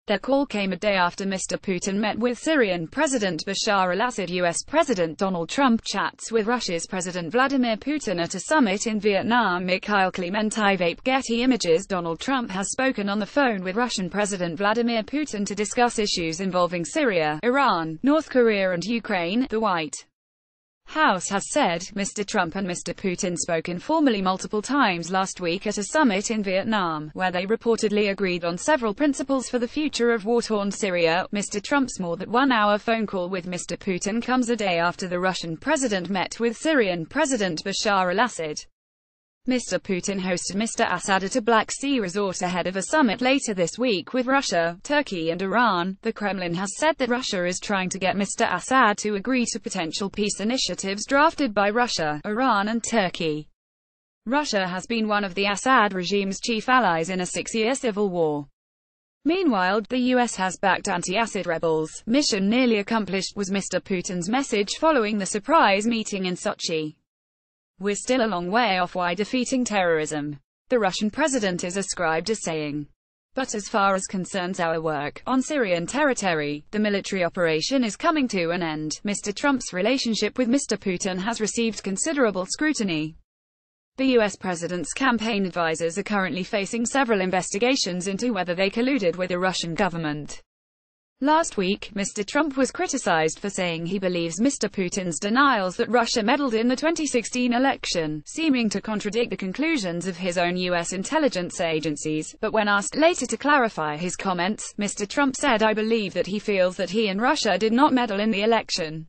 Their call came a day after Mr. Putin met with Syrian President Bashar al-Assad. US President Donald Trump chats with Russia's President Vladimir Putin at a summit in Vietnam. MIKHAIL KLIMENTYEVAFPGetty images. Donald Trump has spoken on the phone with Russian President Vladimir Putin to discuss issues involving Syria, Iran, North Korea and Ukraine, the White House has said. Mr. Trump and Mr. Putin spoke informally multiple times last week at a summit in Vietnam, where they reportedly agreed on several principles for the future of war-torn Syria. Mr. Trump's more than one-hour phone call with Mr. Putin comes a day after the Russian president met with Syrian President Bashar al-Assad. Mr. Putin hosted Mr. Assad at a Black Sea resort ahead of a summit later this week with Russia, Turkey and Iran. The Kremlin has said that Russia is trying to get Mr. Assad to agree to potential peace initiatives drafted by Russia, Iran and Turkey. Russia has been one of the Assad regime's chief allies in a 6-year civil war. Meanwhile, the US has backed anti-Assad rebels. Mission nearly accomplished, was Mr. Putin's message following the surprise meeting in Sochi. We're still a long way off why defeating terrorism, the Russian president is ascribed as saying. But as far as concerns our work on Syrian territory, the military operation is coming to an end. Mr. Trump's relationship with Mr. Putin has received considerable scrutiny. The US president's campaign advisors are currently facing several investigations into whether they colluded with the Russian government. Last week, Mr. Trump was criticized for saying he believes Mr. Putin's denials that Russia meddled in the 2016 election, seeming to contradict the conclusions of his own U.S. intelligence agencies. But when asked later to clarify his comments, Mr. Trump said, "I believe that he feels that he and Russia did not meddle in the election.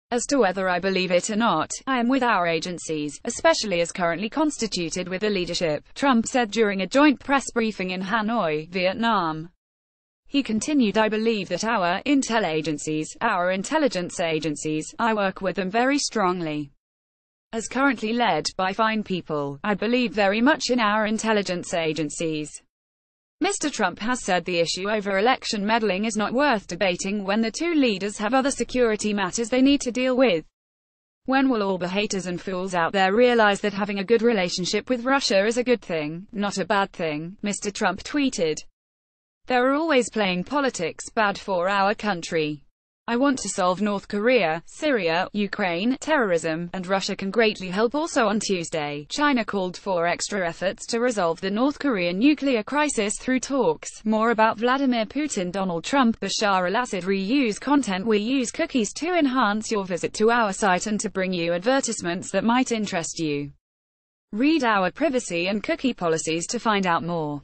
As to whether I believe it or not, I am with our agencies, especially as currently constituted with the leadership," Trump said during a joint press briefing in Hanoi, Vietnam. He continued, "I believe that our intelligence agencies, I work with them very strongly. As currently led by fine people, I believe very much in our intelligence agencies." Mr. Trump has said the issue over election meddling is not worth debating when the two leaders have other security matters they need to deal with. When will all the haters and fools out there realize that having a good relationship with Russia is a good thing, not a bad thing? Mr. Trump tweeted. "They're always playing politics, bad for our country. I want to solve North Korea, Syria, Ukraine, terrorism, and Russia can greatly help." Also on Tuesday, China called for extra efforts to resolve the North Korean nuclear crisis through talks. More about Vladimir Putin. Donald Trump, Bashar al-Assad. Reuse content. We use cookies to enhance your visit to our site and to bring you advertisements that might interest you. Read our privacy and cookie policies to find out more.